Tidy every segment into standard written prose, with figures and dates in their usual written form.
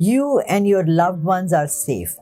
You and your loved ones are safe.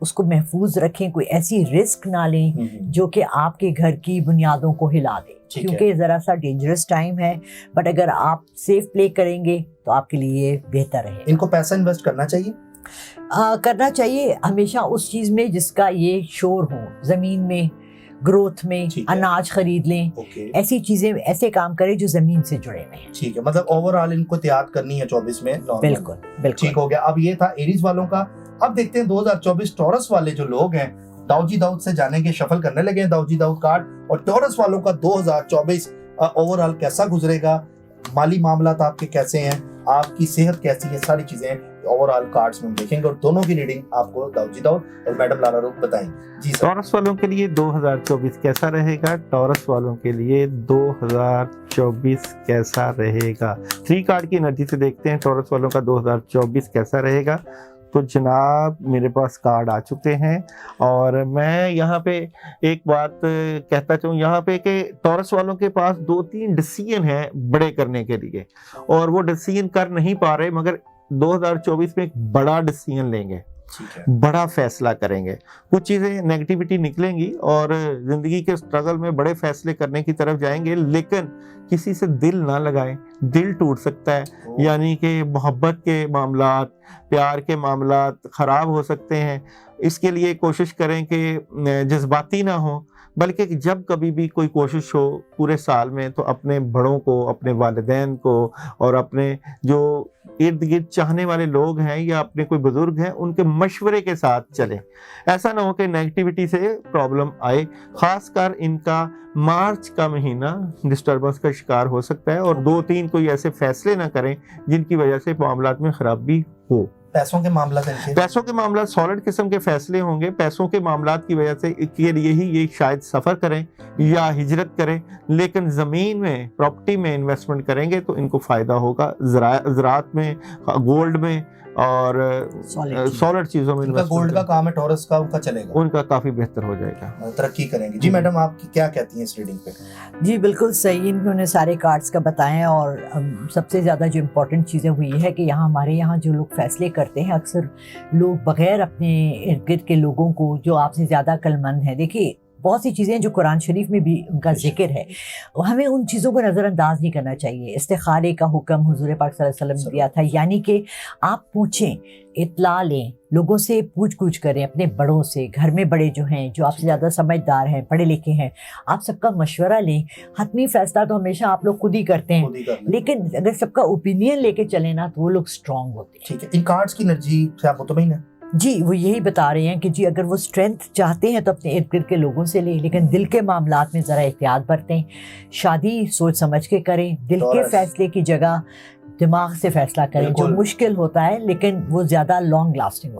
اس کو محفوظ رکھیں, کوئی ایسی رسک نہ لیں جو کہ آپ کے گھر کی بنیادوں کو ہلا دے, کیونکہ ذرا سا ڈینجرس ٹائم ہے, بٹ اگر آپ سیف پلے کریں گے تو آپ کے لیے بہتر ہے. ان کو پیسہ انویسٹ کرنا چاہیے؟ کرنا چاہیے ہمیشہ اس چیز میں جس کا یہ شور ہو, زمین میں, گروتھ میں, اناج خرید لیں, ایسی چیزیں, ایسے کام کریں جو زمین سے جڑے ہوئے ہیں. ٹھیک ہے, مطلب اوور آل ان کو احتیاط کرنی ہے 24 میں. بالکل بالکل ٹھیک ہو گیا. اب یہ تھا ایریز والوں کا. اب دیکھتے ہیں 2024 ٹورس والے جو لوگ ہیں, داؤد جی داؤد سے جانے کے شفل کرنے لگے ہیں داؤد جی داؤد کارڈ, اور ٹورس والوں کا 2024 اوور آل کیسا گزرے گا, مالی معاملات آپ کے کیسے ہیں, آپ کی صحت کیسی ہے, ساری چیزیں اوور آل کارڈز میں ہم دیکھیں گے, اور دونوں کی ریڈنگ آپ کو داؤد جی داؤد اور میڈم لالا روک بتائیں. جی سر. ٹورس والوں کے لیے 2024 کیسا رہے گا؟ ٹورس والوں کے لیے 2024 کیسا رہے گا؟ 3 کارڈ کی انرجی سے دیکھتے ہیں ٹورس والوں کا 2024 کیسا رہے گا. تو جناب میرے پاس کارڈ آ چکے ہیں, اور میں یہاں پہ ایک بات کہتا چاہوں یہاں پہ کہ ٹورس والوں کے پاس 2-3 ڈیسیژن ہیں بڑے کرنے کے لیے, اور وہ ڈیسیژن کر نہیں پا رہے, مگر 2024 میں ایک بڑا ڈیسیژن لیں گے, بڑا فیصلہ کریں گے. کچھ چیزیں نیگیٹیوٹی نکلیں گی اور زندگی کے اسٹرگل میں بڑے فیصلے کرنے کی طرف جائیں گے, لیکن کسی سے دل نہ لگائیں, دل ٹوٹ سکتا ہے. یعنی کہ محبت کے معاملات, پیار کے معاملات خراب ہو سکتے ہیں. اس کے لیے کوشش کریں کہ جذباتی نہ ہوں, بلکہ جب کبھی بھی کوئی کوشش ہو پورے سال میں تو اپنے بڑوں کو, اپنے والدین کو, اور اپنے جو ارد گرد چاہنے والے لوگ ہیں یا اپنے کوئی بزرگ ہیں ان کے مشورے کے ساتھ چلیں. ایسا نہ ہو کہ نیگیٹیوٹی سے پرابلم آئے. خاص کر ان کا مارچ کا مہینہ ڈسٹربنس کا شکار ہو سکتا ہے, اور 2-3 کوئی ایسے فیصلے نہ کریں جن کی وجہ سے معاملات میں خرابی ہو. پیسوں کے معاملات پیسوں کے معاملات سالڈ قسم کے فیصلے ہوں گے. پیسوں کے معاملات کی وجہ سے کے لیے ہی یہ شاید سفر کریں یا ہجرت کریں, لیکن زمین میں, پراپرٹی میں انویسٹمنٹ کریں گے تو ان کو فائدہ ہوگا. زراعت میں, گولڈ میں, اور سالڈ چیزوں میں. گولڈ کا کام ہے ٹورس کا, ان کا چلے گا, ان کا کافی بہتر ہو جائے گا, ترقی کریں گے. جی میڈم آپ کی کیا کہتی ہیں اس ریڈنگ پہ؟ جی بالکل صحیح, انہوں نے سارے کارڈز کا بتایا, اور سب سے زیادہ جو امپورٹنٹ چیزیں ہوئی ہے کہ یہاں ہمارے یہاں جو لوگ فیصلے کرتے ہیں اکثر لوگ بغیر اپنے ارد گرد کے لوگوں کو جو آپ سے زیادہ عقل مند ہیں, دیکھیے بہت سی چیزیں جو قرآن شریف میں بھی ان کا ذکر ہے, ہمیں ان چیزوں کو نظر انداز نہیں کرنا چاہیے. استخارے کا حکم حضور پاک صلی اللہ علیہ وسلم نے دیا تھا, یعنی کہ آپ پوچھیں, اطلاع لیں, لوگوں سے پوچھ گچھ کریں, اپنے بڑوں سے, گھر میں بڑے جو ہیں جو آپ سے زیادہ سمجھدار ہیں, پڑھے لکھے ہیں, آپ سب کا مشورہ لیں. حتمی فیصلہ تو ہمیشہ آپ لوگ خود ہی کرتے ہیں, لیکن اگر سب کا اوپینین لے کے چلیں نا تو وہ لوگ اسٹرانگ ہوتے ہیں. ٹھیک ہے, ان کارڈز کی انرجی سے آپ مطمئن ہیں؟ جی وہ یہی بتا رہے ہیں کہ جی اگر وہ اسٹرینتھ چاہتے ہیں تو اپنے ارد گرد کے لوگوں سے لیں, لیکن دل کے معاملات میں ذرا احتیاط برتیں. شادی سوچ سمجھ کے کریں, دل کے فیصلے کی جگہ دماغ سے فیصلہ کریں, جو مشکل ہوتا ہے لیکن وہ زیادہ لانگ لاسٹنگ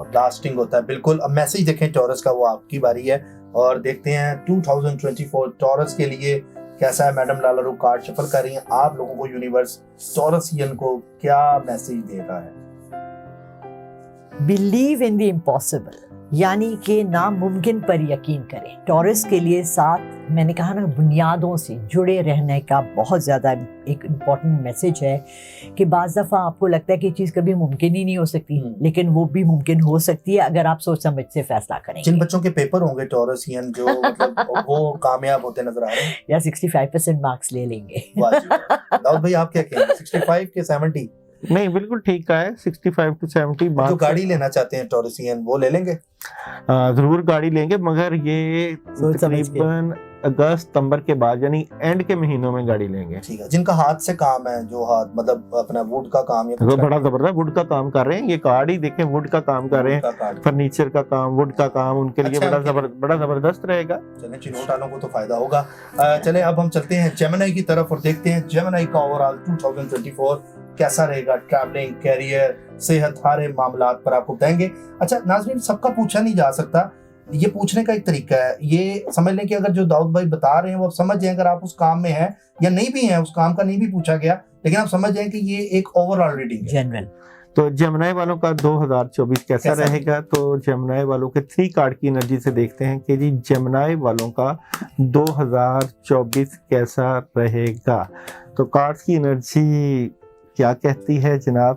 ہوتا ہے. بالکل. اب میسج دیکھیں ٹورس کا, وہ آپ کی باری ہے, اور دیکھتے ہیں 2024 ٹورس کے لیے کیسا ہے. میڈم لالا روک کارڈ شفل کر رہی ہیں, آپ لوگوں کو یونیورس ٹورسین کو کیا میسج دے رہا ہے؟ بلیو ان دی امپاسبل, یعنی کہ ناممکن پر یقین کریں. ٹورس کے لیے ساتھ میں نے کہا نا بنیادوں سے جڑے رہنے کا بہت زیادہ ایک امپورٹنٹ میسج ہے کہ بعض دفعہ آپ کو لگتا ہے کہ یہ چیز کبھی ممکن ہی نہیں ہو سکتی, لیکن وہ بھی ممکن ہو سکتی ہے اگر آپ سوچ سمجھ سے فیصلہ کریں. جن بچوں کے پیپر ہوں گے ٹورسین جو مطلب وہ کامیاب ہوتے نظر آ رہے ہیں, یا 65% مارکس لے لیں گے. داؤد بھائی آپ کیا کہیں گے, 65 کے 70؟ نہیں بالکل ٹھیک ہے, 65 to 70. جو گاڑی لینا چاہتے ہیں ٹورسین وہ لے لیں گے, ضرور گاڑی لیں گے, مگر یہ تقریباً اگست ستمبر کے بعد یعنی اینڈ کے مہینوں میں گاڑی لیں گے. ٹھیک ہے. جن کا ہاتھ سے کام ہے, جو ہاتھ مطلب اپنا ووڈ کا کام, یہ بڑا زبردست ووڈ کا کام کر رہے ہیں, یہ کارڈ ہی دیکھیں ووڈ کا کام کر رہے ہیں, فرنیچر کا کام, ووڈ کا کام, ان کے لیے بڑا زبردست رہے گا. چلیں چنوٹ والوں کو تو فائدہ ہوگا. چلیں اب ہم چلتے ہیں جیمنائی کی طرف اور دیکھتے ہیں جیمنائی کا اوور آل 2024 کیسا رہے گا. ٹریولنگ, کیریئر, صحت, سارے معاملات پر آپ کو بتائیں گے. اچھا ناظرین, سب کا پوچھا نہیں جا سکتا, یہ پوچھنے کا ایک طریقہ ہے. یہ سمجھ لیں کہ اگر جو داؤد بھائی بتا رہے ہیں وہ آپ سمجھ جائیں, اگر آپ اس کام میں ہیں یا نہیں بھی ہیں, اس کام کا نہیں بھی پوچھا گیا, لیکن آپ سمجھ جائیں کہ یہ ایک اوور آل ریڈنگ ہے جنرل. تو جیمنائی والوں کا 2024 کیسا رہے گا؟ تو جیمنائی والوں کے 3 کارڈ کی انرجی سے دیکھتے ہیں کہ جی جیمنائی والوں کا 2024 کیسا رہے گا. تو کارڈ کی انرجی کیا کہتی ہے جناب؟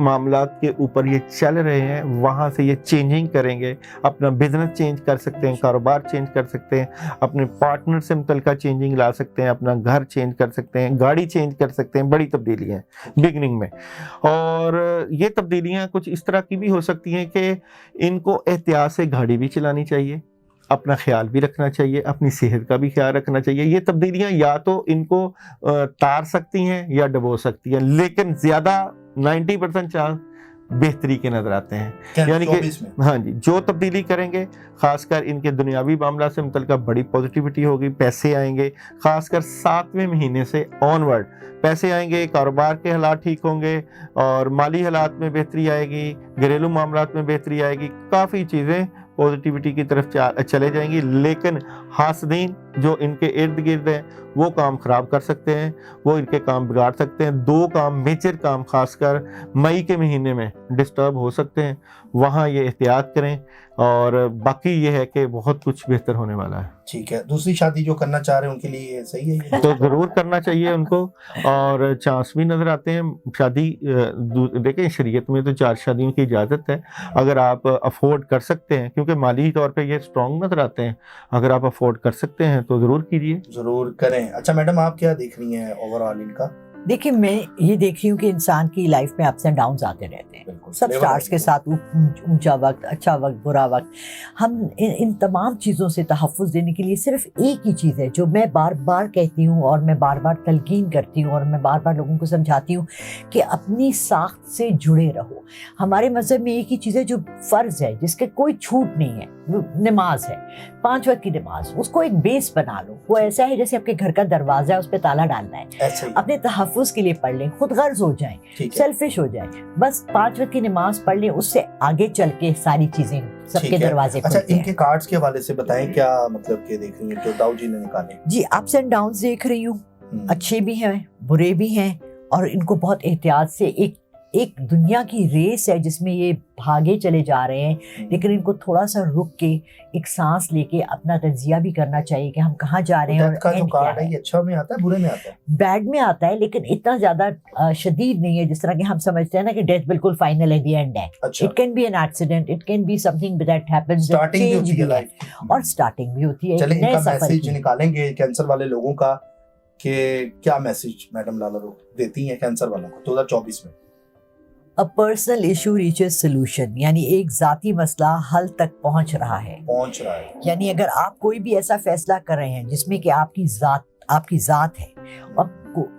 معاملات کے اوپر یہ چل رہے ہیں وہاں سے یہ چینجنگ کریں گے, اپنا بزنس چینج کر سکتے ہیں, کاروبار چینج کر سکتے ہیں, اپنے پارٹنر سے متعلقہ چینجنگ لا سکتے ہیں, اپنا گھر چینج کر سکتے ہیں, گاڑی چینج کر سکتے ہیں. بڑی تبدیلیاں ہیں بگننگ میں, اور یہ تبدیلیاں کچھ اس طرح کی بھی ہو سکتی ہیں کہ ان کو احتیاط سے گاڑی بھی چلانی چاہیے, اپنا خیال بھی رکھنا چاہیے, اپنی صحت کا بھی خیال رکھنا چاہیے. یہ تبدیلیاں یا تو ان کو تار سکتی ہیں یا ڈبو سکتی ہیں, لیکن زیادہ 90% چانس بہتری کے نظر آتے ہیں. یعنی کہ ہاں جی, جو تبدیلی کریں گے خاص کر ان کے دنیاوی معاملات سے متعلقہ بڑی پازیٹیوٹی ہوگی, پیسے آئیں گے, خاص کر 7ویں مہینے سے آن ورڈ پیسے آئیں گے, کاروبار کے حالات ٹھیک ہوں گے, اور مالی حالات میں بہتری آئے گی, گھریلو معاملات میں بہتری آئے گی, کافی چیزیں پازیٹیوٹی کی طرف چلے جائیں گی. لیکن حاسدین جو ان کے ارد گرد ہیں وہ کام خراب کر سکتے ہیں, وہ ان کے کام بگاڑ سکتے ہیں. 2 کام, میجر کام خاص کر مئی کے مہینے میں ڈسٹرب ہو سکتے ہیں, وہاں یہ احتیاط کریں. اور باقی یہ ہے کہ بہت کچھ بہتر ہونے والا ہے. ٹھیک ہے, دوسری شادی جو کرنا چاہ رہے ہیں ان کے لیے صحیح ہے یہ؟ تو ضرور کرنا چاہیے ان کو, اور چانس بھی نظر آتے ہیں. شادی دیکھیں شریعت میں تو 4 شادیوں کی اجازت ہے, اگر آپ افورڈ کر سکتے ہیں, کیونکہ مالی طور پہ یہ اسٹرانگ نظر آتے ہیں, اگر آپ افورڈ کر سکتے ہیں تو ضرور کیجیے. ضرور کریں. اچھا میڈم, آپ کیا دیکھ رہی ہیں اوور آل ان کا؟ دیکھیں میں یہ دیکھ رہی ہوں کہ انسان کی لائف میں اپس اینڈ ڈاؤنز آتے رہتے ہیں, سب سٹارز کے ساتھ اونچا وقت, اچھا وقت, برا وقت. ہم ان تمام چیزوں سے تحفظ دینے کے لیے صرف ایک ہی چیز ہے جو میں بار بار کہتی ہوں اور میں بار بار تلقین کرتی ہوں اور میں بار بار لوگوں کو سمجھاتی ہوں کہ اپنی ساخت سے جڑے رہو. ہمارے مذہب میں ایک ہی چیز ہے جو فرض ہے, جس کے کوئی چھوٹ نہیں ہے, وہ نماز ہے, 5 وقت کی نماز. اس کو ایک بیس بنا لو, وہ ایسا ہے جیسے آپ کے گھر کا دروازہ ہے, اس پہ تالا ڈالنا ہے. اپنے تحفظ کے لیے پڑھ لیں, خود غرض ہو جائیں, سیلفش ہو جائیں, بس 5 وقت کی نماز پڑھ لیں, اس سے آگے چل کے ساری چیزیں سب کے دروازے کھلتے ہیں. اچھا ان کے کارڈز کے حوالے سے بتائیں, کیا مطلب کہ دیکھ رہی ہیں جو داؤ جی نے نکالے؟ جی اپس اینڈ ڈاؤنز دیکھ رہی ہوں, اچھے بھی ہیں برے بھی ہیں, اور ان کو بہت احتیاط سے ایک دنیا کی ریس ہے جس میں یہ بھاگے چلے جا رہے ہیں, لیکن ان کو تھوڑا سا رک کے ایک سانس لے کے اپنا تجزیہ بھی کرنا چاہیے کہ ہم کہاں جا رہے ہیں. اور کا جو کارڈ ہے یہ اچھا میں آتا ہے برے میں آتا ہے؟ بیڈ میں آتا ہے, لیکن اتنا زیادہ شدید نہیں ہے جس طرح کہ ہم سمجھتے ہیں نا کہ ڈیتھ بالکل فائنل ہے, دی اینڈ ہے. It can be an accident, it can be something that happens, اور سٹارٹنگ بھی ہوتی ہے. چلیں ان کا میسج نکالیں گے کینسر والے لوگوں کا, کہ کیا میسج میڈم لالا روکھ دیتی ہیں کینسر والوں کو 2024 میں؟ A personal issue reaches solution, یعنی ایک ذاتی مسئلہ حل تک پہنچ رہا ہے. یعنی اگر آپ کوئی بھی ایسا فیصلہ کر رہے ہیں جس میں کہ آپ کی ذات ہے, اور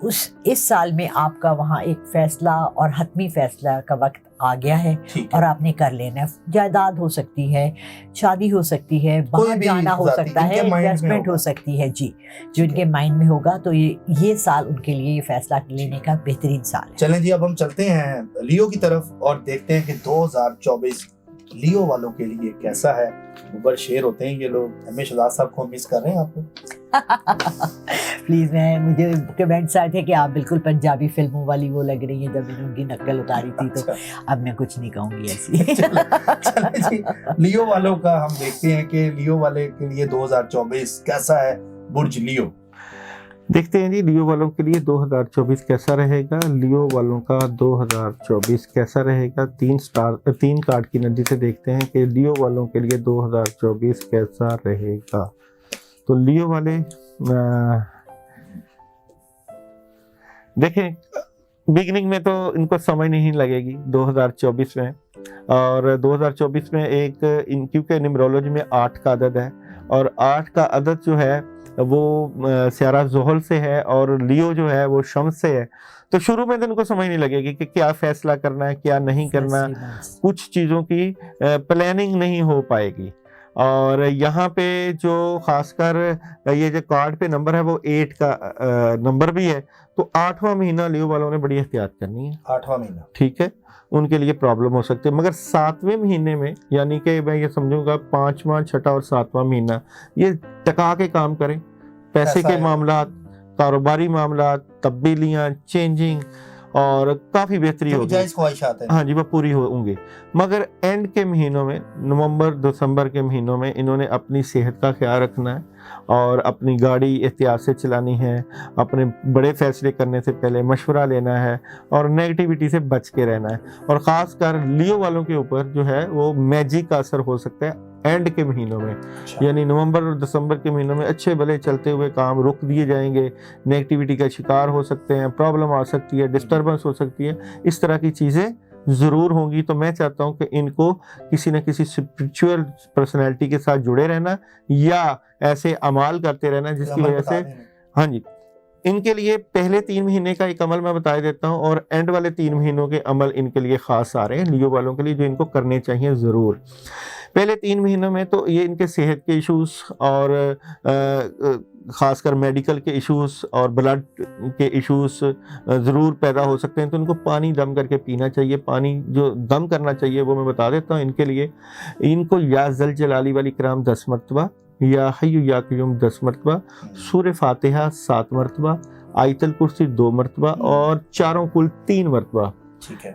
اس سال میں آپ کا وہاں ایک فیصلہ اور حتمی فیصلہ کا وقت آ گیا ہے, اور آپ نے کر لینا ہے. جائیداد ہو سکتی ہے, شادی ہو سکتی ہے, باہر جانا ہو سکتا ہے, انویسٹمنٹ ہو سکتی ہے. جی جو ان کے مائنڈ میں ہوگا, تو یہ سال ان کے لیے یہ فیصلہ لینے کا بہترین سال ہے. چلیں جی اب ہم چلتے ہیں لیو کی طرف اور دیکھتے ہیں کہ 2024 لیو والوں کے لیے کیسا ہے. اوپر شیر ہوتے ہیں یہ لوگ. ہمیں شہزاد صاحب کو مس کر رہے ہیں آپ کو؟ پلیز, مجھے کمنٹس آئے تھے کہ آپ بالکل پنجابی فلموں والی وہ لگ رہی ہیں جب انہوں ان کی نقل اتاری تھی, تو اب میں کچھ نہیں کہوں گی ایسی. چلیں جی لیو والوں کا ہم دیکھتے ہیں کہ لیو والے کے لیے 2024 کیسا ہے. برج لیو دیکھتے ہیں جی لیو والوں کے لیے 2024 کیسا رہے گا. لیو والوں کا 2024 کیسا رہے گا, 3 کارڈ کی نظر سے دیکھتے ہیں کہ لیو والوں کے لیے 2024 کیسا رہے گا. تو لیو والے دیکھیں بگننگ میں تو ان کو سمجھ نہیں لگے گی 2024 میں, اور 2024 میں ایک کیونکہ نیمرولوجی میں 8 کا عدد ہے, اور 8 کا عدد جو ہے وہ سیارہ زحل سے ہے, اور لیو جو ہے وہ شمس سے ہے. تو شروع میں تو ان کو سمجھ نہیں لگے گی کہ کیا فیصلہ کرنا ہے کیا نہیں کرنا, کچھ چیزوں کی پلاننگ نہیں ہو پائے گی. اور یہاں پہ جو خاص کر یہ جو کارڈ پہ نمبر ہے وہ 8 کا نمبر بھی ہے, تو 8واں مہینہ لیو والوں نے بڑی احتیاط کرنی ہے. 8واں مہینہ ٹھیک ہے, ان کے لیے پرابلم ہو سکتی ہے. مگر 7ویں مہینے میں, یعنی کہ میں یہ سمجھوں گا 5واں 6واں اور 7واں مہینہ, یہ ٹکا کے کام کریں. پیسے کے معاملات, کاروباری معاملات, تبدیلیاں, چینجنگ, اور کافی بہتری ہوگی، جائز خواہشات ہیں. ہاں جی وہ پوری ہوں گی. مگر اینڈ کے مہینوں میں، نومبر دسمبر کے مہینوں میں انہوں نے اپنی صحت کا خیال رکھنا ہے اور اپنی گاڑی احتیاط سے چلانی ہے، اپنے بڑے فیصلے کرنے سے پہلے مشورہ لینا ہے اور نیگیٹیوٹی سے بچ کے رہنا ہے. اور خاص کر لیو والوں کے اوپر جو ہے وہ میجک کا اثر ہو سکتا ہے اینڈ کے مہینوں میں، یعنی نومبر اور دسمبر کے مہینوں میں اچھے بھلے چلتے ہوئے کام رک دیے جائیں گے، نیگیٹیوٹی کا شکار ہو سکتے ہیں، پرابلم آ سکتی ہے، ڈسٹربنس ہو سکتی ہے، اس طرح کی چیزیں ضرور ہوں گی. تو میں چاہتا ہوں کہ ان کو کسی نہ کسی اسپرچول پرسنالٹی کے ساتھ جڑے رہنا یا ایسے اعمال کرتے رہنا جس کی وجہ سے، ہاں جی ان کے لیے پہلے 3 مہینے کا ایک عمل میں بتا دیتا ہوں اور اینڈ والے 3 مہینوں کے عمل ان کے لیے خاص آ رہے ہیں لیو والوں کے لیے، جو ان کو کرنے چاہیے ضرور. پہلے 3 مہینوں میں تو یہ ان کے صحت کے ایشوز اور خاص کر میڈیکل کے ایشوز اور بلڈ کے ایشوز ضرور پیدا ہو سکتے ہیں. تو ان کو پانی دم کر کے پینا چاہیے. پانی جو دم کرنا چاہیے وہ میں بتا دیتا ہوں ان کے لیے. ان کو یا ذل جلالی والی کرام 10 مرتبہ، یا حی یا قیوم 10 مرتبہ، سورہ فاتحہ 7 مرتبہ، آیت الکرسی 2 مرتبہ اور چاروں کل 3 مرتبہ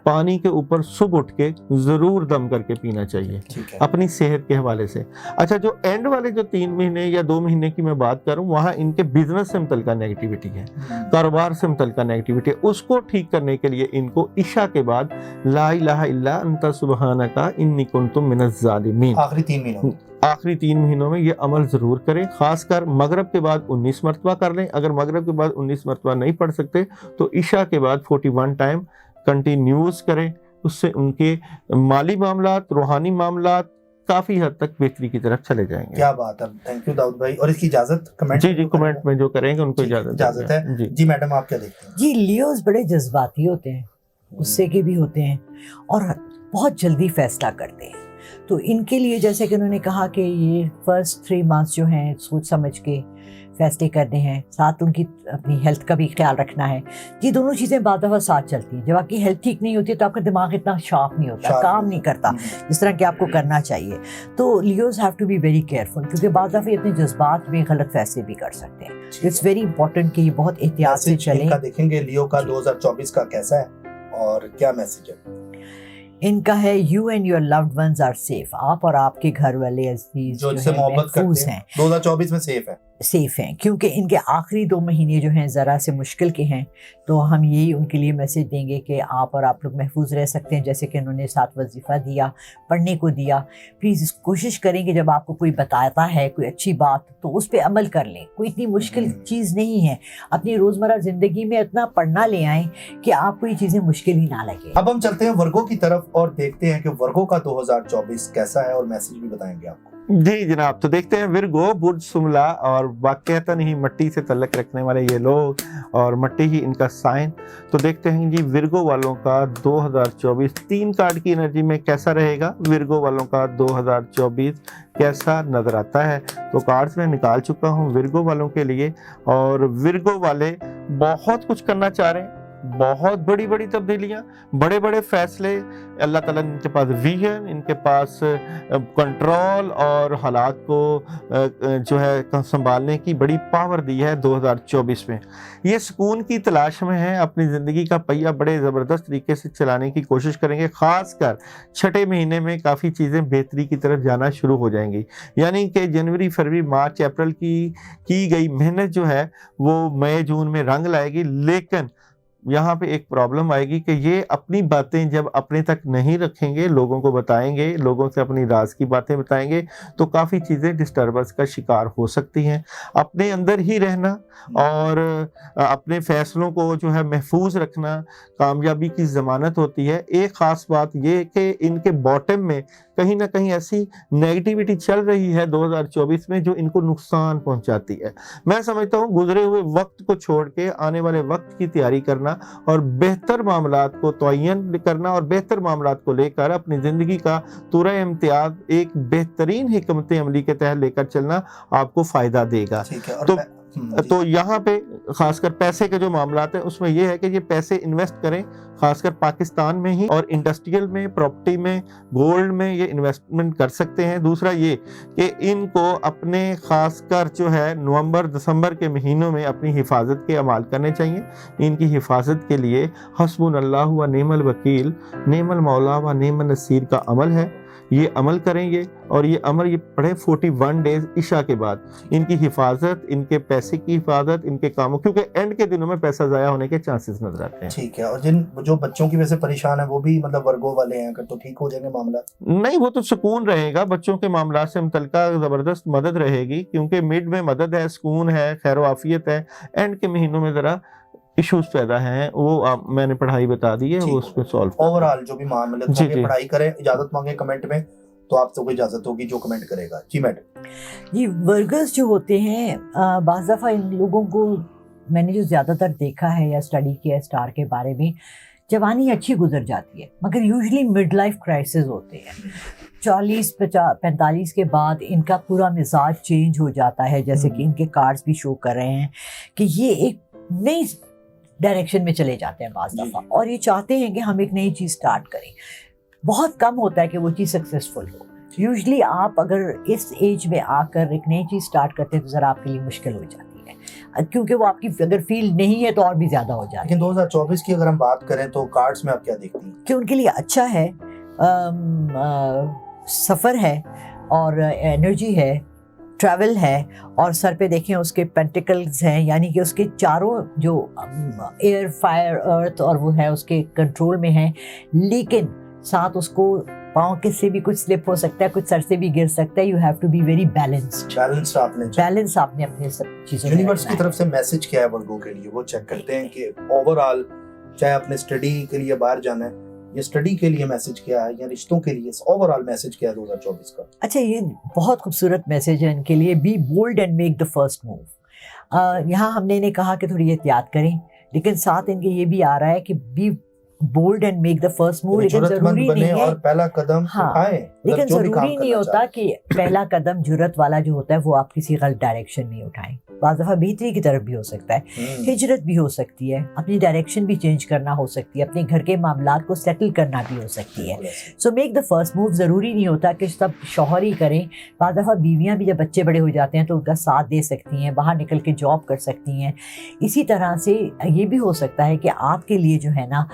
پانی کے اوپر صبح اٹھ کے ضرور دم کر کے پینا چاہیے اپنی صحت کے حوالے سے. اچھا جو اینڈ والے جو 3 مہینے یا 2 مہینے کی میں بات کروں، وہاں ان کے بزنس سے متعلقہ نیگیٹیوٹی ہے، کاروبار سے متعلقہ نیگیٹیوٹی ہے. اس کو ٹھیک کرنے کے لیے ان کو عشاء کے بعد لا الہ الا انت سبحانک انی کنت من الظالمین آخری 3 مہینوں میں یہ عمل ضرور کریں. خاص کر مغرب کے بعد 19 مرتبہ کر لیں. اگر مغرب کے بعد 19 مرتبہ نہیں پڑھ سکتے تو عشاء کے بعد 41 ٹائم کنٹینیوز کریں. اس سے ان کے مالی معاملات، روحانی معاملات کافی حد تک بہتری کی طرف چلے جائیں گے. کیا بات ہے، تھینک یو داؤد بھائی. اور اس کی اجازت کمنٹ جی کمنٹ میں جو کریں گے ان کو اجازت ہے. جی میڈم آپ کیا دیکھتے ہیں؟ جی لیوز بڑے جذباتی ہوتے ہیں، غصے کے بھی ہوتے ہیں اور بہت جلدی فیصلہ کرتے ہیں. تو ان کے لیے جیسے کہ انہوں نے کہا کہ یہ فرسٹ 3 months جو ہیں سوچ سمجھ کے فیصلے کرنے ہیں، ساتھ ان کی اپنی ہیلتھ کا بھی خیال رکھنا ہے. یہ دونوں چیزیں بعض دفعہ ساتھ چلتی ہیں. جب آپ کی ہیلتھ ٹھیک نہیں ہوتی ہے تو آپ کا دماغ اتنا شارپ نہیں ہوتا، کام نہیں کرتا جس طرح کہ آپ کو کرنا چاہیے. تو lives have to be very careful, کیونکہ بعض دفعہ اپنے جذبات میں غلط فیصلے بھی کر سکتے ہیں. اٹس ویری امپورٹنٹ کہ یہ بہت احتیاط سے چلیں. دیکھیں گے لیو کا 2024 کا کیسا ہے اور کیا میسج ہے ان کا ہے. You and your loved ones are safe. آپ اور آپ کے گھر والے عزیز جو سے محبت کرتے ہیں 2024 میں سیف ہیں، کیونکہ ان کے آخری 2 مہینے جو ہیں ذرا سے مشکل کے ہیں. تو ہم یہی ان کے لیے میسج دیں گے کہ آپ اور آپ لوگ محفوظ رہ سکتے ہیں. جیسے کہ انہوں نے 7 وظیفہ دیا، پڑھنے کو دیا. پلیز کوشش کریں کہ جب آپ کو کوئی بتاتا ہے کوئی اچھی بات تو اس پہ عمل کر لیں. کوئی اتنی مشکل چیز نہیں ہے. اپنی روزمرہ زندگی میں اتنا پڑھنا لے آئیں کہ آپ کو یہ چیزیں مشکل ہی نہ لگے. اب ہم چلتے ہیں ورگو کی طرف اور دیکھتے ہیں کہ ورگو کا 2024 کیسا ہے اور میسج بھی بتائیں گے آپ کو. جی جناب، تو دیکھتے ہیں ورگو برج سملا اور واقعتاً ہی مٹی سے تعلق رکھنے والے یہ لوگ اور مٹی ہی ان کا سائن. تو دیکھتے ہیں جی ورگو والوں کا 2024 3 کارڈ کی انرجی میں کیسا رہے گا. ورگو والوں کا 2024 کیسا نظر آتا ہے. تو کارڈز میں نکال چکا ہوں ورگو والوں کے لیے. اور ورگو والے بہت کچھ کرنا چاہ رہے ہیں، بہت بڑی بڑی تبدیلیاں، بڑے بڑے فیصلے. اللہ تعالیٰ نے ان کے پاس ویژن، ان کے پاس کنٹرول اور حالات کو جو ہے سنبھالنے کی بڑی پاور دی ہے 2024 میں. یہ سکون کی تلاش میں ہیں، اپنی زندگی کا پہیہ بڑے زبردست طریقے سے چلانے کی کوشش کریں گے. خاص کر 6 مہینے میں کافی چیزیں بہتری کی طرف جانا شروع ہو جائیں گی. یعنی کہ جنوری، فروری، مارچ، اپریل کی گئی محنت جو ہے وہ مئی، جون میں رنگ لائے گی. لیکن یہاں پہ ایک پرابلم آئے گی کہ یہ اپنی باتیں جب اپنے تک نہیں رکھیں گے، لوگوں کو بتائیں گے، لوگوں سے اپنی راز کی باتیں بتائیں گے تو کافی چیزیں ڈسٹربنس کا شکار ہو سکتی ہیں. اپنے اندر ہی رہنا اور اپنے فیصلوں کو جو ہے محفوظ رکھنا کامیابی کی ضمانت ہوتی ہے. ایک خاص بات یہ کہ ان کے باٹم میں کہیں نہ کہیں ایسی نیگیٹیوٹی چل رہی ہے 2024 میں جو ان کو نقصان پہنچاتی ہے. میں سمجھتا ہوں گزرے ہوئے وقت کو چھوڑ کے آنے والے وقت کی تیاری کرنا اور بہتر معاملات کو تعین کرنا اور بہتر معاملات کو لے کر اپنی زندگی کا طور امتیاز ایک بہترین حکمت عملی کے تحت لے کر چلنا آپ کو فائدہ دے گا. ٹھیک ہے. اور تو تو یہاں پہ خاص کر پیسے کے جو معاملات ہیں اس میں یہ ہے کہ یہ پیسے انویسٹ کریں خاص کر پاکستان میں ہی، اور انڈسٹریل میں، پراپرٹی میں، گولڈ میں یہ انویسٹمنٹ کر سکتے ہیں۔ دوسرا یہ کہ ان کو اپنے خاص کر جو ہے نومبر دسمبر کے مہینوں میں اپنی حفاظت کے اعمال کرنے چاہیے۔ ان کی حفاظت کے لیے حسبنا اللہ و نعم الوکیل، نعم المولا و نعم النصیر کا عمل ہے، یہ عمل کریں گے، اور یہ عمل یہ پڑھیں 41 ڈیز عشاء کے بعد۔ ان کی حفاظت، ان کے پیسے کی حفاظت، ان کے کاموں، کیونکہ اینڈ کے دنوں میں پیسہ ضائع ہونے کے چانسز نظر آتے ہیں۔ ٹھیک ہے، اور جو بچوں کی وجہ سے پریشان ہیں وہ بھی مطلب ورگو والے ہیں، اگر تو ٹھیک ہو جائیں گے معاملہ؟ نہیں، وہ تو سکون رہے گا، بچوں کے معاملات سے متعلقہ زبردست مدد رہے گی، کیونکہ مڈ میں مدد ہے، سکون ہے، خیر و عافیت ہے۔ اینڈ کے مہینوں میں ذرا ایشوز پیدا ہیں، وہ میں نے پڑھائی بتا دی ہے، وہ اس پہ سالو۔ اوورال جو بھی معاملات ہیں پڑھائی کریں، اجازت مانگیں کمنٹ میں تو آپ کو اجازت ہوگی جو کمنٹ کرے گا۔ جی میڈم۔ یہ ورکرز جو ہوتے ہیں بعض دفعہ ان لوگوں کو میں نے جو زیادہ تر دیکھا ہے یا اسٹڈی کیا ہے اسٹار کے بارے میں، جوانی اچھی گزر جاتی ہے مگر یوزلی مڈ لائف کرائسس ہوتے ہیں۔ 40-45 کے بعد ان کا پورا مزاج چینج ہو جاتا ہے، جیسے کہ ان کے کارڈز بھی شو کر رہے ہیں کہ یہ ایک نئی ڈائریکشن میں چلے جاتے ہیں بعض دفعہ، اور یہ چاہتے ہیں کہ ہم ایک نئی چیز سٹارٹ کریں۔ بہت کم ہوتا ہے کہ وہ چیز سکسیزفل ہو۔ یوزلی آپ اگر اس ایج میں آ کر ایک نئی چیز سٹارٹ کرتے ہیں تو ذرا آپ کے لیے مشکل ہو جاتی ہے، کیونکہ وہ آپ کی اگر فیلڈ نہیں ہے تو اور بھی زیادہ ہو جاتی ہے۔ لیکن 2024 کی اگر ہم بات کریں تو کارڈز میں آپ کیا دیکھتی ہیں؟ کہ ان کے لیے اچھا ہے، سفر ہے اور انرجی ہے، ٹریول ہے، اور سر پہ دیکھیں اس کے پینٹیکلز ہیں، یعنی کہ اس کے چاروں جو ایئر، فائر، ارتھ اور وہ ہے اس کے کنٹرول میں ہیں، لیکن ساتھ اس کو پاؤں کے سے بھی کچھ سلپ ہو سکتا ہے، کچھ سر سے بھی گر سکتا ہے۔ You have to be very balanced. Balance آپ نے اپنے سب چیزوں میں یونیورس کی طرف سے میسج کیا ہے ورگو کے لیے، وہ چیک کرتے ہیں کہ اوور آل چاہے اپنے اسٹڈی کے لیے باہر جانا ہے یا اسٹڈی کے لیے میسج کیا ہے یا رشتوں کے لیے، اوور آل میسج کیا ہے 2024 کا؟ اچھا، یہ بہت خوبصورت میسج ہے ان کے لیے، be bold and make the first move. یہاں ہم نے کہا کہ تھوڑی احتیاط کریں، لیکن ساتھ ان کے یہ بھی آ رہا ہے کہ be bold and make the first move, لیکن ضروری نہیں ہے اور پہلا قدم اٹھائیں، لیکن ضروری نہیں ہوتا کہ پہلا قدم جرت والا جو ہوتا ہے وہ آپ کسی غلط ڈائریکشن میں اٹھائیں۔ بعض دفعہ بہتری کی طرف بھی ہو سکتا ہے، ہجرت بھی ہو سکتی ہے، اپنی ڈائریکشن بھی چینج کرنا ہو سکتی ہے، اپنے گھر کے معاملات کو سیٹل کرنا بھی ہو سکتی ہے۔ So make the first move, ضروری نہیں ہوتا کہ سب شوہر ہی کریں۔ بعض دفعہ بیویاں بھی جب بچے بڑے ہو جاتے ہیں تو ان کا ساتھ دے سکتی ہیں، باہر نکل کے جاب کر سکتی ہیں۔ اسی طرح سے یہ بھی ہو سکتا ہے کہ آپ کے لیے جو ہے نا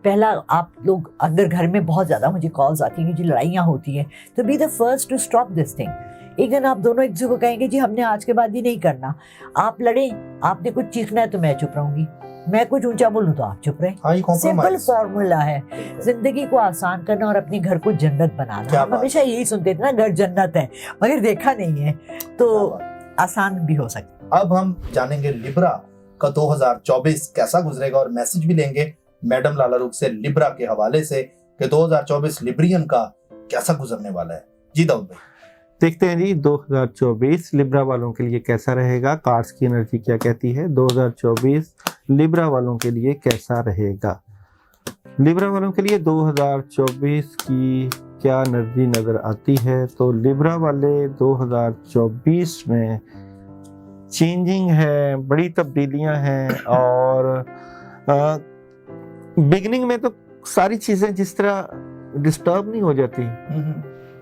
پہلا آپ لوگ اگر گھر میں بہت زیادہ مجھے کالز آتی ہیں کہ جی لڑائیاں ہوتی ہیں، تو be the first to stop this thing. ایک دن آپ دونوں ایک دوسرے کو کہیں گے جی ہم نے آج کے بعد یہ نہیں کرنا، آپ لڑیں، آپ نے کچھ چیخنا ہے تو میں چپ رہوں گی، میں کچھ اونچا بولوں تو آپ چپ رہیں۔ سمپل فارمولا ہے زندگی کو آسان کرنا اور اپنے گھر کو جنت بنانا۔ ہم ہمیشہ یہی سنتے تھے نا، گھر جنت ہے، مگر دیکھا نہیں ہے، تو آسان بھی ہو سکتا۔ اب ہم جانیں گے لیبرا کا 2024 کیسا گزرے گا، اور میسج بھی لیں گے میڈم لالا روک سے لیبرا کے حوالے سے کہ 2024 لیبرین کا کیسا گزرنے والا ہے۔ جی داؤد بھائی، دیکھتے ہیں جی 2024 لیبرا والوں کے لیے کیسا رہے گا، کارڈز کی انرجی کیا کہتی ہے 2024 لیبرا والوں کے لیے کیسا رہے گا۔ لیبرا والوں کے لیے 2024 کی کیا انرجی نظر آتی ہے؟ تو لیبرا والے 2024 میں چینجنگ ہے، بڑی تبدیلیاں ہیں، اور بگننگ میں تو ساری چیزیں جس طرح ڈسٹرب نہیں ہو جاتی،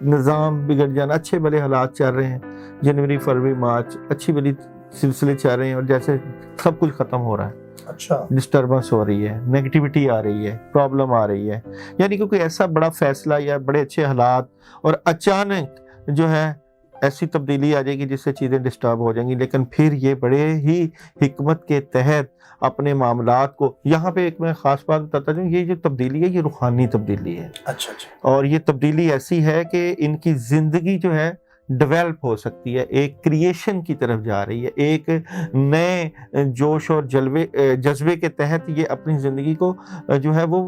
نظام بگڑ جانا، اچھے بھلے حالات چل رہے ہیں، جنوری، فروری، مارچ اچھی بلی سلسلے چل رہے ہیں، اور جیسے سب کچھ ختم ہو رہا ہے، اچھا ڈسٹربنس ہو رہی ہے، نیگیٹیوٹی آ رہی ہے، پرابلم آ رہی ہے، یعنی کہ کوئی ایسا بڑا فیصلہ یا بڑے اچھے حالات اور اچانک جو ہے ایسی تبدیلی آ جائے گی جس سے چیزیں ڈسٹرب ہو جائیں گی، لیکن پھر یہ بڑے ہی حکمت کے تحت اپنے معاملات کو، یہاں پہ ایک میں خاص بات بتاتا ہوں، یہ جو تبدیلی ہے یہ روحانی تبدیلی ہے، اچھا، اور یہ تبدیلی ایسی ہے کہ ان کی زندگی جو ہے ڈیولپ ہو سکتی ہے، ایک کریشن کی طرف جا رہی ہے، ایک نئے جوش اور جذبے کے تحت یہ اپنی زندگی کو جو ہے وہ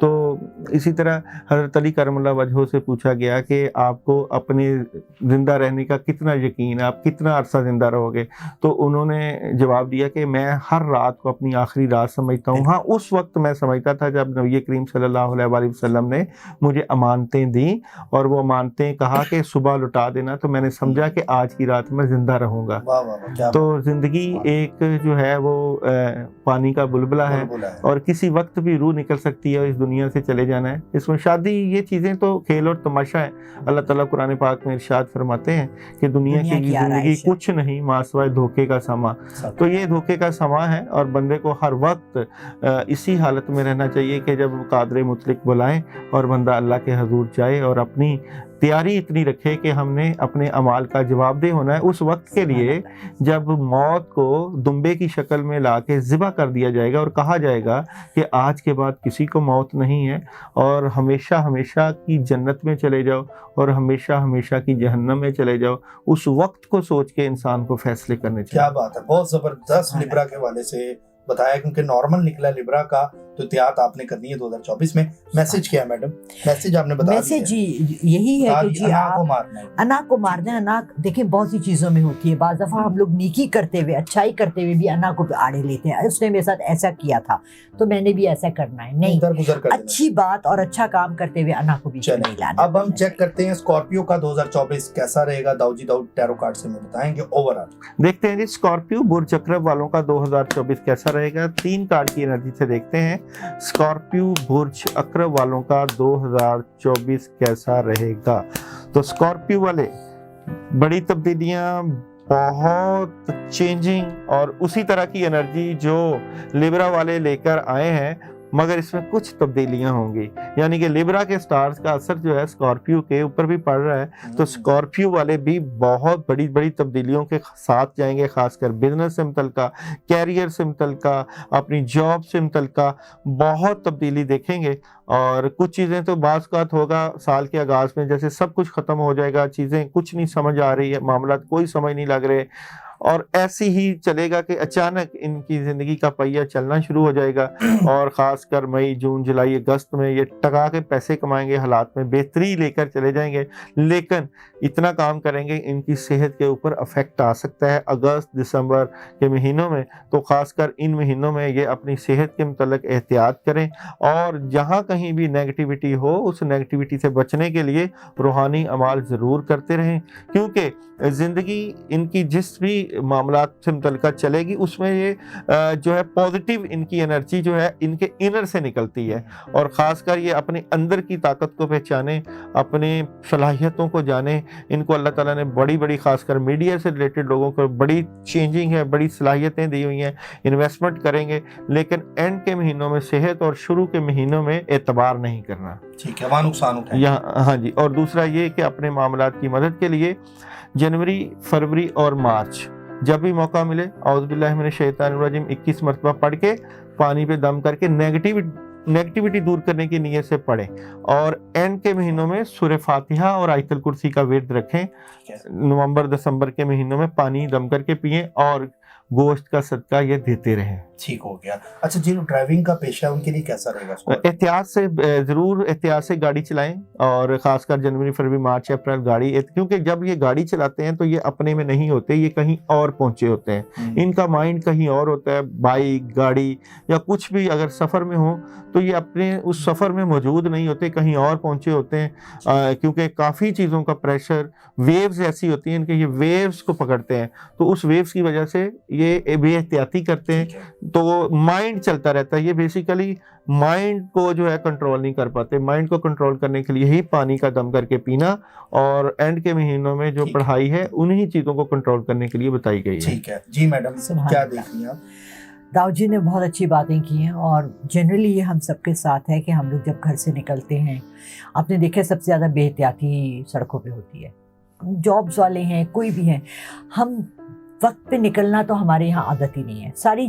تو اسی طرح حضرت علی کرم اللہ وجہہ سے پوچھا گیا کہ آپ کو اپنے زندہ رہنے کا کتنا یقین ہے، آپ کتنا عرصہ زندہ رہو گے؟ تو انہوں نے جواب دیا کہ میں ہر رات کو اپنی آخری رات سمجھتا ہوں. ہاں اس وقت میں سمجھتا تھا جب نبی کریم صلی اللہ علیہ وآلہ وسلم نے مجھے امانتیں دیں اور وہ امانتیں کہا کہ صبح لوٹا دینا، تو میں نے سمجھا کہ آج کی رات میں زندہ رہوں گا. تو زندگی ایک جو ہے وہ پانی کا بلبلہ ہے اور کسی وقت بھی روح نکل سکتی ہے اور اس دنیا سے چلے جانا ہے. اس میں شادی یہ چیزیں تو کھیل اور تماشا ہے. اللہ تعالیٰ قرآن پاک میں ارشاد فرماتے ہیں کہ دنیا کی زندگی کچھ نہیں ماں سوائے دھوکے کا سما. تو یہ دھوکے کا سما ہے اور بندے کو ہر وقت اسی حالت میں رہنا چاہیے کہ جب قادر مطلق بلائیں اور بندہ اللہ کے حضور جائے اور اپنی تیاری اتنی رکھے کہ ہم نے اپنے اعمال کا جواب دہ ہونا ہے اس وقت کے لیے جب موت کو دمبے کی شکل میں لا کے ذبح کر دیا جائے گا اور کہا جائے گا کہ آج کے بعد کسی کو موت نہیں ہے اور ہمیشہ ہمیشہ کی جنت میں چلے جاؤ اور ہمیشہ ہمیشہ کی جہنم میں چلے جاؤ. اس وقت کو سوچ کے انسان کو فیصلے کرنے چاہیے. کیا بات ہے، بہت زبردست لیبرا کے حوالے سے بتایا کیونکہ نارمل نکلا لیبرا کا تو احتیاط آپ نے کرنی ہے 2024 میں. میسج کیا ہے میڈم؟ میسج آپ نے بتا دیا. میسج یہی ہے کہ جی آپ انا کو مارنا ہے. انا دیکھیں بہت سی چیزوں میں ہوتی ہے. بعض دفعہ ہم لوگ نیکی کرتے ہوئے اچھائی کرتے ہوئے بھی انا کو آڑے لیتے ہیں. اس نے میرے ساتھ ایسا کیا تھا تو میں نے بھی ایسا کرنا ہے. نہیں، اچھی بات اور اچھا کام کرتے ہوئے انا کو بھی نہیں لانا. اب ہم چیک کرتے ہیں اسکارپیو کا 2024 کیسا رہے گا. داؤد جی داؤد ٹیرو کارڈ سے ہمیں بتائیں گے اوور آل. دیکھتے ہیں جی اسکارپیو برج اقرب والوں کا 2024 کیسا رہے گا. 3 کارڈ کی انرجی سے دیکھتے ہیں اسکارپیو برج اقرب والوں کا 2024 کیسا رہے گا. تو اسکارپیو والے بڑی تبدیلیاں، بہت چینجنگ اور اسی طرح کی انرجی جو لیبرا والے لے کر آئے ہیں، مگر اس میں کچھ تبدیلیاں ہوں گی. یعنی کہ لیبرا کے سٹارز کا اثر جو ہے اسکارپیو کے اوپر بھی پڑ رہا ہے. تو اسکارپیو والے بھی بہت بڑی بڑی تبدیلیوں کے ساتھ جائیں گے، خاص کر بزنس سے متعلقہ، کیریئر سے متعلقہ، اپنی جاب سے متعلقہ بہت تبدیلی دیکھیں گے. اور کچھ چیزیں تو بعض اوقات ہوگا سال کے آغاز میں جیسے سب کچھ ختم ہو جائے گا، چیزیں کچھ نہیں سمجھ آ رہی ہے، معاملات کوئی سمجھ نہیں لگ رہے، اور ایسی ہی چلے گا کہ اچانک ان کی زندگی کا پہیہ چلنا شروع ہو جائے گا. اور خاص کر مئی، جون، جولائی، اگست میں یہ ٹکا کے پیسے کمائیں گے، حالات میں بہتری لے کر چلے جائیں گے. لیکن اتنا کام کریں گے ان کی صحت کے اوپر افیکٹ آ سکتا ہے اگست دسمبر کے مہینوں میں. تو خاص کر ان مہینوں میں یہ اپنی صحت کے متعلق احتیاط کریں اور جہاں کہیں بھی نیگیٹیوٹی ہو اس نیگیٹیوٹی سے بچنے کے لیے روحانی اعمال ضرور کرتے رہیں. کیونکہ زندگی ان کی جس بھی معاملات سے متعلقہ چلے گی اس میں یہ جو ہے پازیٹیو ان کی انرجی جو ہے ان کے انر سے نکلتی ہے. اور خاص کر یہ اپنے اندر کی طاقت کو پہچانیں، اپنے صلاحیتوں کو جانیں. ان کو اللہ تعالیٰ نے بڑی بڑی خاص کر میڈیا سے ریلیٹڈ لوگوں کو بڑی چینجنگ ہے، بڑی صلاحیتیں دی ہوئی ہیں، انویسٹمنٹ کریں گے. لیکن اینڈ کے مہینوں میں صحت اور شروع کے مہینوں میں اعتبار نہیں کرنا. ٹھیک ہے، وہاں نقصان اٹھائیں. ہاں جی. اور دوسرا یہ کہ اپنے معاملات کی مدد کے لیے جنوری، فروری اور مارچ جب بھی موقع ملے اعوذ باللہ من الشیطان الرجیم 21 مرتبہ پڑھ کے پانی پہ دم کر کے نیگیٹیوٹی دور کرنے کی نیت سے پڑھیں. اور اینڈ کے مہینوں میں سورہ فاتحہ اور آیت الکرسی کا ورد رکھیں. نومبر دسمبر کے مہینوں میں پانی دم کر کے پئیں اور گوشت کا صدقہ یہ دیتے رہیں. ٹھیک ہو گیا. اچھا جن ڈرائیونگ کا پیشہ ان کے لیے کیسا رہے گا؟ احتیاط سے ضرور احتیاط سے گاڑی چلائیں. اور خاص کر جنوری، فروری، مارچ، اپریل گاڑی، کیونکہ جب یہ گاڑی چلاتے ہیں تو یہ اپنے میں نہیں ہوتے، یہ کہیں اور پہنچے ہوتے ہیں. ان کا مائنڈ کہیں اور ہوتا ہے. بائک، گاڑی یا کچھ بھی اگر سفر میں ہو تو یہ اپنے اس سفر میں موجود نہیں ہوتے، کہیں اور پہنچے ہوتے ہیں. کیونکہ کافی چیزوں کا پریشر، ویوز ایسی ہوتی ہیں کہ یہ ویوز کو پکڑتے ہیں، تو اس ویوز کی وجہ سے یہ بے احتیاطی کرتے ہیں. تو مائنڈ چلتا رہتا ہے. یہ بیسیکلی مائنڈ کو جو ہے کنٹرول نہیں کر پاتے. مائنڈ کو کنٹرول کرنے کے لیے ہی پانی کا دم کر کے پینا اور اینڈ کے مہینوں میں جو پڑھائی ہے انہی چیزوں کو کنٹرول کرنے کے لیے بتائی گئی ہے. ٹھیک ہے جی میڈم، کیا دیکھ لیا آپ؟ داؤد جی نے بہت اچھی باتیں کی ہیں اور جنرلی یہ ہم سب کے ساتھ ہے کہ ہم لوگ جب گھر سے نکلتے ہیں، آپ نے دیکھا سب سے زیادہ بے احتیاطی سڑکوں پہ ہوتی ہے. جابس والے ہیں، کوئی بھی ہیں، ہم وقت پہ نکلنا تو ہمارے یہاں عادت ہی نہیں ہے. ساری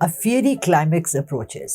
A fiery climax approaches,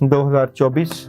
2024।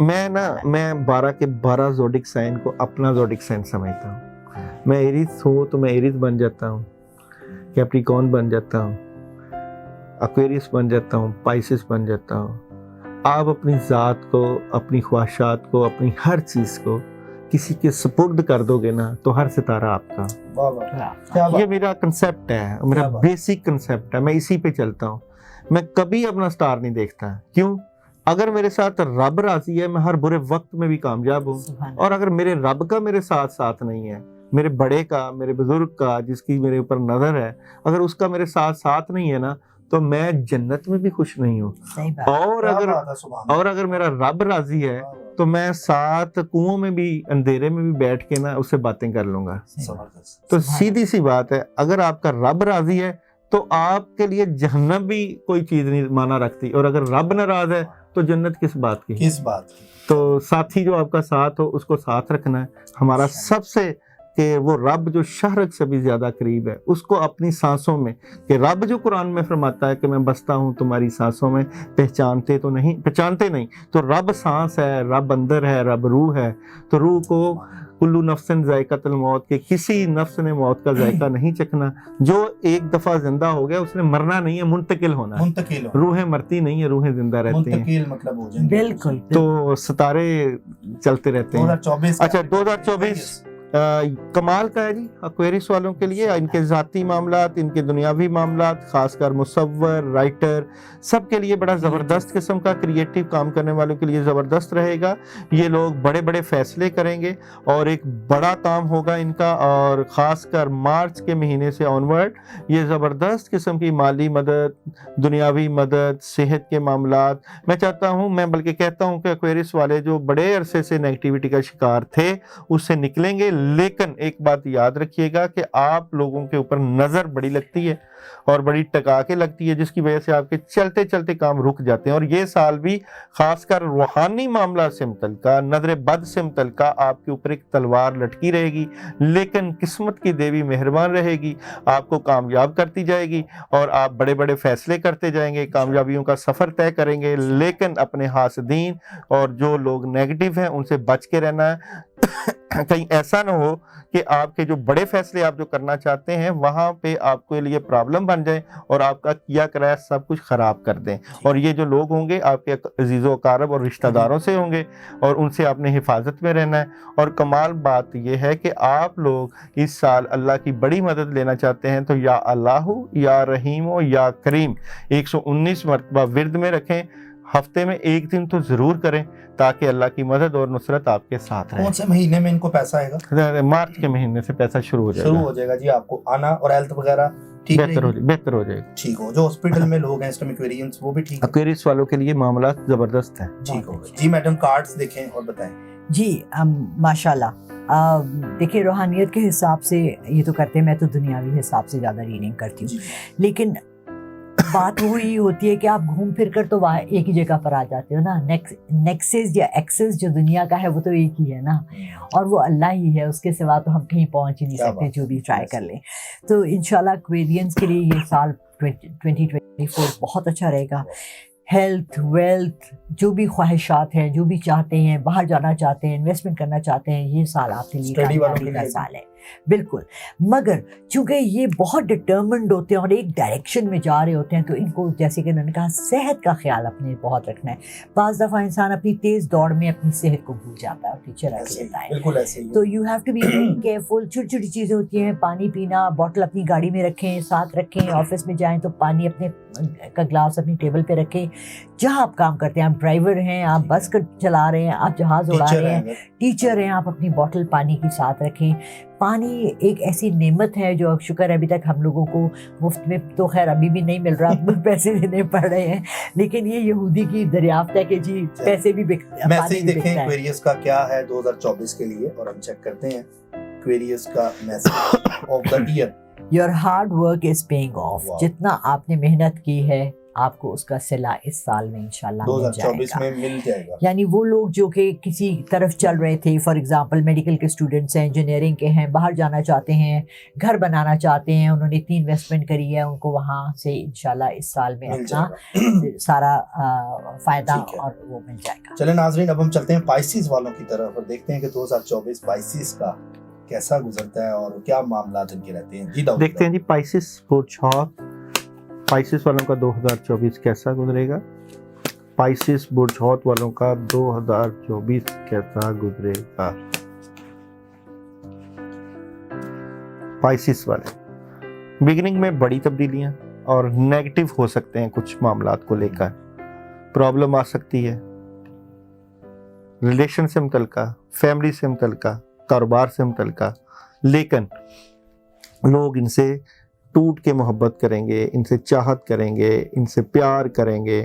میں 12 کے 12 زوڈک سائن کو اپنا زوڈک سائن سمجھتا ہوں. میں ایریز ہوں تو میں ایریز بن جاتا ہوں, کیپریکون بن جاتا ہوں, ایکویریس بن جاتا ہوں, پائسس بن جاتا ہوں. آپ اپنی ذات کو, اپنی خواہشات کو, اپنی ہر چیز کو کسی کے سپرد کر دو گے نا تو ہر ستارہ آپ کا. یہ میرا کنسیپٹ ہے, میرا بیسک کنسیپٹ ہے, میں اسی پہ چلتا ہوں. میں کبھی اپنا سٹار نہیں دیکھتا. کیوں؟ اگر میرے ساتھ رب راضی ہے میں ہر برے وقت میں بھی کامیاب ہوں, اور اگر میرے رب کا میرے ساتھ نہیں ہے, میرے بڑے کا, میرے بزرگ کا, جس کی میرے اوپر نظر ہے, اگر اس کا میرے ساتھ نہیں ہے نا تو میں جنت میں بھی خوش نہیں ہوں. اور اگر میرا رب راضی ہے تو میں 7 کنووں میں بھی, اندھیرے میں بھی بیٹھ کے نا اس سے باتیں کر لوں گا. تو سیدھی سی بات ہے, اگر آپ کا رب راضی ہے تو آپ کے لیے جہنم بھی کوئی چیز نہیں مانا رکھتی, اور اگر رب ناراض ہے تو جنت کس بات کی. تو ساتھی جو آپ کا ساتھ ہو اس کو ساتھ رکھنا ہے. ہمارا سب سے کہ وہ رب جو شہرک سے بھی زیادہ قریب ہے اس کو اپنی سانسوں میں, کہ رب جو قرآن میں فرماتا ہے کہ میں بستا ہوں تمہاری سانسوں میں, پہچانتے نہیں, تو رب سانس ہے, رب اندر ہے, رب روح ہے. تو روح کو کلو نفسن ذائقۃ الموت, کہ کسی نفس نے موت کا ذائقہ نہیں چکھنا. جو ایک دفعہ زندہ ہو گیا اس نے مرنا نہیں ہے, منتقل ہونا ہے. روحیں مرتی نہیں ہے, روحیں زندہ رہتی ہیں. مطلب ہو جائیں گے. بالکل. تو ستارے چلتے رہتے ہیں. 2024 اچھا 2024 کمال کا ہے جی ایکویریس والوں کے لیے. ان کے ذاتی معاملات, ان کے دنیاوی معاملات, خاص کر مصور, رائٹر, سب کے لیے بڑا زبردست قسم کا کریٹیو کام کرنے والوں کے لیے زبردست رہے گا. یہ لوگ بڑے بڑے فیصلے کریں گے اور ایک بڑا کام ہوگا ان کا. اور خاص کر مارچ کے مہینے سے آنورڈ یہ زبردست قسم کی مالی مدد, دنیاوی مدد, صحت کے معاملات, میں چاہتا ہوں, میں بلکہ کہتا ہوں کہ ایکویریس والے جو بڑے عرصے سے نیگیٹیوٹی کا شکار تھے اس سے نکلیں گے. لیکن ایک بات یاد رکھیے گا کہ آپ لوگوں کے اوپر نظر بڑی لگتی ہے اور بڑی ٹکا کے لگتی ہے, جس کی وجہ سے آپ کے چلتے چلتے کام رک جاتے ہیں. اور یہ سال بھی خاص کر روحانی معاملات سے متعلقہ, نظر بد سے متعلقہ آپ کے اوپر ایک تلوار لٹکی رہے گی, لیکن قسمت کی دیوی مہربان رہے گی, آپ کو کامیاب کرتی جائے گی اور آپ بڑے بڑے فیصلے کرتے جائیں گے, کامیابیوں کا سفر طے کریں گے. لیکن اپنے حاسدین اور جو لوگ نیگیٹو ہیں ان سے بچ کے رہنا ہے. کہیں ایسا نہ ہو کہ آپ کے جو بڑے فیصلے آپ جو کرنا چاہتے ہیں وہاں پہ آپ کے لیے پرابلم بن جائے اور آپ کا کیا کرایا سب کچھ خراب کر دیں. اور یہ جو لوگ ہوں گے آپ کے عزیز و اقارب اور رشتہ داروں سے ہوں گے, اور ان سے آپ نے حفاظت میں رہنا ہے. اور کمال بات یہ ہے کہ آپ لوگ اس سال اللہ کی بڑی مدد لینا چاہتے ہیں تو یا اللہ, یا رحیم, یا کریم 119 مرتبہ ورد میں رکھیں. ہفتے میں ایک دن تو ضرور کریں تاکہ اللہ کی مدد اور نصرت آپ کے ساتھ رہے. کون سے مہینے میں ان کو پیسہ آئے گا؟ مارچ کے مہینے سے پیسہ شروع ہو جائے گا جی. آپ کو آنا اور ہیلتھ وغیرہ بہتر ہو جائے گا. ٹھیک ہو. جو ہاسپٹل میں لوگ ہیں اس ٹائم ایکویرینس وہ بھی ٹھیک ہے. ایکویریس والوں کے لیے معاملات زبردست ہیں. ٹھیک ہو جی. میڈم کارڈز دیکھیں اور بتائیں. جی ماشاءاللہ. دیکھیں روحانیت کے حساب سے یہ تو کرتے ہیں, میں تو دنیاوی حساب سے زیادہ ریڈنگ کرتی ہوں. لیکن بات وہی ہوتی ہے کہ آپ گھوم پھر کر تو وہاں ایک ہی جگہ پر آ جاتے ہو نا. نیکسس یا ایکسس جو دنیا کا ہے وہ تو ایک ہی ہے نا, اور وہ اللہ ہی ہے, اس کے سوا تو ہم کہیں پہنچ ہی نہیں سکتے جو بھی ٹرائی کر لیں. تو انشاءاللہ ایکویرینس کے لیے یہ سال 2024 بہت اچھا رہے گا. ہیلتھ, ویلتھ, جو بھی خواہشات ہیں, جو بھی چاہتے ہیں, باہر جانا چاہتے ہیں, انویسٹمنٹ کرنا چاہتے ہیں, یہ سال آپ کے لیے کامیابی کا سال ہے. بالکل. مگر چونکہ یہ بہت ڈٹرمنڈ ہوتے ہیں اور ایک ڈائریکشن میں جا رہے ہوتے ہیں تو ان کو جیسے کہ انہوں نے کہا صحت کا خیال اپنے بہت رکھنا ہے. بعض دفعہ انسان اپنی تیز دوڑ میں اپنی صحت کو بھول جاتا ہے اور پیچھے رکھ لیتا ہے. بالکل ایسے ہی. تو you have to be very careful. چھوٹی چھوٹی چیزیں ہوتی ہیں, پانی پینا, بوٹل اپنی گاڑی میں رکھیں, ساتھ رکھیں. آفس میں جائیں تو پانی اپنے کا گلاس اپنی ٹیبل پہ رکھیں. جہاں آپ کام کرتے ہیں, آپ ڈرائیور ہیں, آپ بس چلا رہے ہیں, آپ جہاز اڑا رہے ہیں, ٹیچر ہیں, آپ اپنی بوٹل پانی کی ساتھ رکھیں. پانی ایک ایسی نعمت ہے جو شکر ہے ابھی تک ہم لوگوں کو مفت میں تو خیر ابھی بھی نہیں مل رہا, پیسے دینے پڑ رہے ہیں, لیکن یہ یہودی کی دریافت ہے کہ جی پیسے بھی میسیج دیکھیں ایکویریس کا کیا ہے 2024 کے لیے, اور ہم چیک کرتے ہیں ایکویریس کا message of the year. Your hard work is paying off. جتنا آپ نے محنت کی ہے آپ کو اس کا صلہ اس سال میں انشاءاللہ مل جائے 2024 گا. میں مل جائے گا. یعنی وہ لوگ جو کہ کسی طرف چل رہے تھے، فار ایگزامپل میڈیکل کے اسٹوڈنٹس ہیں، انجینئرنگ کے ہیں، باہر جانا چاہتے ہیں، گھر بنانا چاہتے ہیں، انہوں نے اتنی انویسٹمنٹ کری ہے، ان کو وہاں سے انشاءاللہ اس سال میں مل اپنا جائے گا. سارا فائدہ ٹھیک ہے. اور وہ مل جائے گا. چلیں ناظرین، اب ہم چلتے ہیں پائسیز والوں کی طرف اور دیکھتے ہیں کہ 2024 پائسیز کا کیسا گزرتا ہے اور کیا معاملات ان کے رہتے ہیں. جی داؤد، دیکھتے ہیں جی پائسس برج ہاؤت، پائسس والوں کا 2024 کیسا گزرے گا. پائسس برج ہاؤت والوں کا 2024 کیسا گزرے گا. پائسس والے بگننگ میں بڑی تبدیلیاں اور نیگیٹو ہو سکتے ہیں، کچھ معاملات کو لے کر پرابلم آ سکتی ہے، ریلیشن سے متعلقہ، فیملی سے متعلقہ، کاروبار سے متعلقہ، لیکن لوگ ان سے ٹوٹ کے محبت کریں گے، ان سے چاہت کریں گے، ان سے پیار کریں گے.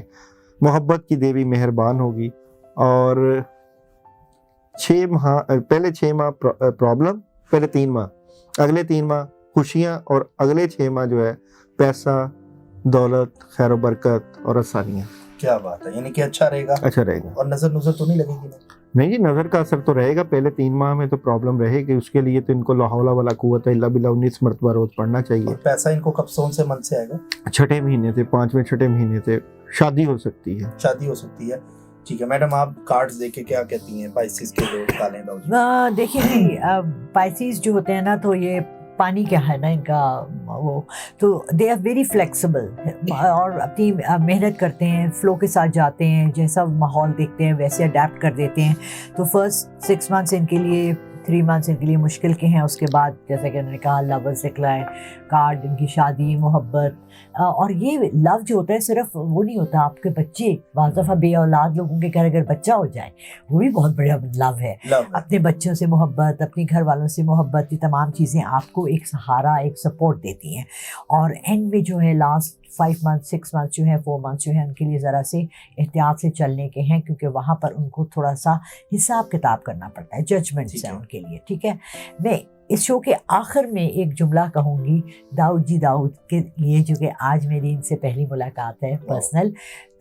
محبت کی دیوی مہربان ہوگی اور 6 ماہ، پہلے 6 ماہ پرابلم، پہلے 3 ماہ، اگلے 3 ماہ خوشیاں، اور اگلے 6 ماہ جو ہے پیسہ، دولت، خیر و برکت اور آسانیاں. کیا بات ہے، یعنی کہ اچھا رہے گا. اچھا رہے گا. اور نظر تو نہیں لگے گی نا؟ نہیں جی، نظر کا اثر تو رہے گا. پہلے 3 ماہ میں تو پرابلم رہے گی، اس کے لیے تو ان کو لا حول ولا قوت الا باللہ 19 مرتبہ روز پڑھنا چاہیے. اور پیسہ ان کو کب سون سے من سے آئے گا؟ 6 مہینے سے، 5ویں 6 مہینے سے شادی ہو سکتی ہے. شادی ہو سکتی ہے. ٹھیک ہے میڈم، آپ کارڈز دیکھ کے کیا کہتی ہیں پائسیز کے جو نکالیں داؤد جی؟ دیکھیں جی، پائسیز جو ہوتے ہیں نا، تو یہ پانی کیا ہے نا ان کا، وہ تو دے آر ویری فلیکسیبل اور اپنی محنت کرتے ہیں، فلو کے ساتھ جاتے ہیں، جیسا ماحول دیکھتے ہیں ویسے اڈیپٹ کر دیتے ہیں. تو فرسٹ 6 منتھس ان کے لیے، 3 منتھس ان کے لیے مشکل کے ہیں. اس کے بعد جیسا کہ انہوں نے کہا لورز ڈکلائن کارڈ، ان کی شادی، محبت. اور یہ لو جو ہوتا ہے صرف وہ نہیں ہوتا، آپ کے بچے، بعض دفعہ بے اولاد لوگوں کے گھر اگر بچہ ہو جائے وہ بھی بہت بڑا لو ہے. اپنے بچوں سے محبت، اپنے گھر والوں سے محبت، یہ تمام چیزیں آپ کو ایک سہارا، ایک سپورٹ دیتی ہیں. اور اینڈ میں جو ہے لاسٹ 5 منتھ 6 منتھ جو ہے 4 منتھ جو ہے ان کے لیے ذرا سے احتیاط سے چلنے کے ہیں، کیونکہ وہاں پر ان کو تھوڑا سا حساب کتاب کرنا پڑتا ہے، ججمنٹس ہیں ان کے لیے. ٹھیک ہے، میں اس شو کے آخر میں ایک جملہ کہوں گی داؤد جی داؤد کے لیے، جو کہ آج میری ان سے پہلی ملاقات ہے پرسنل،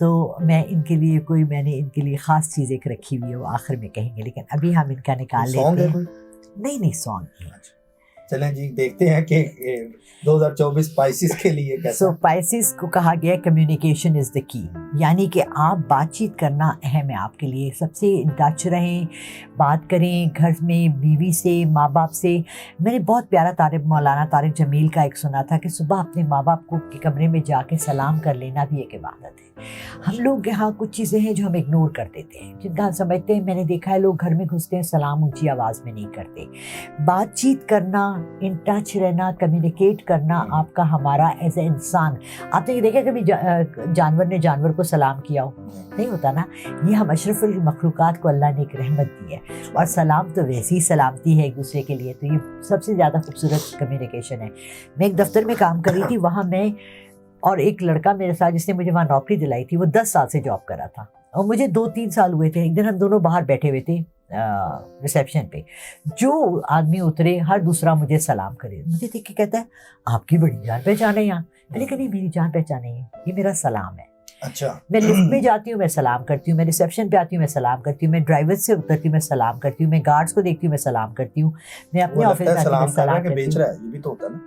تو میں ان کے لیے میں نے ان کے لیے خاص چیز ایک رکھی ہوئی ہے، وہ آخر میں کہیں گے، لیکن ابھی ہم ان کا نکال لیتے ہیں. نہیں سانگ. چلیں جی دیکھتے ہیں کہ 2024 پائسیز کے لیے کیسا. سو پائسیز کو کہا گیا کمیونیکیشن از دا کی، یعنی کہ آپ بات چیت کرنا اہم ہے آپ کے لیے. سب سے ان ٹچ رہیں، بات کریں، گھر میں بیوی سے، ماں باپ سے. میں نے بہت پیارا مولانا طارق جمیل کا ایک سنا تھا کہ صبح اپنے ماں باپ کو کے کمرے میں جا کے سلام کر لینا بھی ایک عبادت ہے. ہم لوگ یہاں کچھ چیزیں ہیں جو ہم اگنور کر دیتے ہیں، جن کا ہم سمجھتے ہیں. میں نے دیکھا ہے لوگ گھر میں گھستے ہیں، سلام اونچی آواز میں نہیں کرتے. بات چیت کرنا، ان ٹچ رہنا، کمیونیکیٹ کرنا آپ کا، ہمارا ایز اے انسان. آپ نے یہ دیکھا کبھی جانور نے جانور کو سلام کیا ہو؟ نہیں ہوتا نا. یہ ہم اشرف المخلوقات کو اللہ نے ایک رحمت دی ہے، اور سلام تو ویسی سلامتی ہے ایک دوسرے کے لیے. تو یہ سب سے زیادہ خوبصورت کمیونیکیشن ہے. میں ایک دفتر میں کام کر رہی تھی، وہاں میں اور ایک لڑکا میرے ساتھ جس نے مجھے وہاں نوکری دلائی تھی، وہ 10 سال سے جاب کر رہا تھا اور مجھے 2-3 سال ہوئے تھے. ایک دن ہم دونوں باہر بیٹھے ہوئے تھے ریسیپشن پہ، جو آدمی اترے ہر دوسرا مجھے سلام کرے. مجھے دیکھ کے کہتا ہے آپ کی بڑی جان پہچان ہے یہاں. میں نے کہا نہیں، میری جان پہچان نہیں ہے، یہ میرا سلام ہے. اچھا، میں لفٹ میں جاتی ہوں میں سلام کرتی ہوں، میں ریسیپشن پہ آتی ہوں میں سلام کرتی ہوں، میں ڈرائیور سے اترتی ہوں میں سلام کرتی ہوں، میں گارڈس کو دیکھتی ہوں میں سلام کرتی ہوں، میں اپنے آفس میں آتی ہوں میں سلام کرتی بیچ رہا ہے. یہ بھی تو ہوتا ہے نا.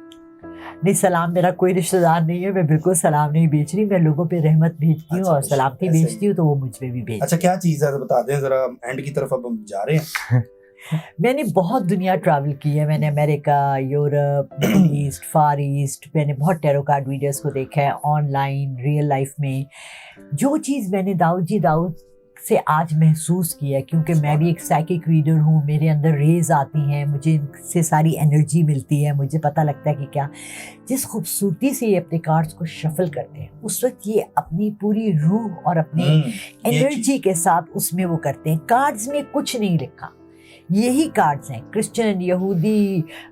نہیں، سلام میرا کوئی رشتہ دار نہیں ہے، میں بالکل سلام نہیں بیچ رہی. میں لوگوں پہ رحمت بھیجتی ہوں اور سلامتی بھیجتی ہوں، تو وہ مجھ پہ بھی بھیجتی. اچھا کیا چیز ہے بتا دیں ذرا، اینڈ کی طرف اب ہم جا رہے ہیں. میں نے بہت دنیا ٹریول کی ہے. میں نے امریکہ، Europe, Middle East, Far East. میں نے بہت ٹیرو کارڈ ویڈیوز کو دیکھا ہے، آن لائن، ریئل لائف میں. جو چیز میں نے داؤد جی داؤد سے آج محسوس کیا ہے، کیونکہ میں بھی ایک سائیکک ریڈر ہوں، میرے اندر ریز آتی ہیں، مجھے ان سے ساری انرجی ملتی ہے، مجھے پتہ لگتا ہے کہ کیا جس خوبصورتی سے یہ اپنے کارڈز کو شفل کرتے ہیں، اس وقت یہ اپنی پوری روح اور اپنے انرجی کے ساتھ اس میں وہ کرتے ہیں. کارڈز میں کچھ نہیں لکھا، یہی کارڈز ہیں. کرسچن، یہودی،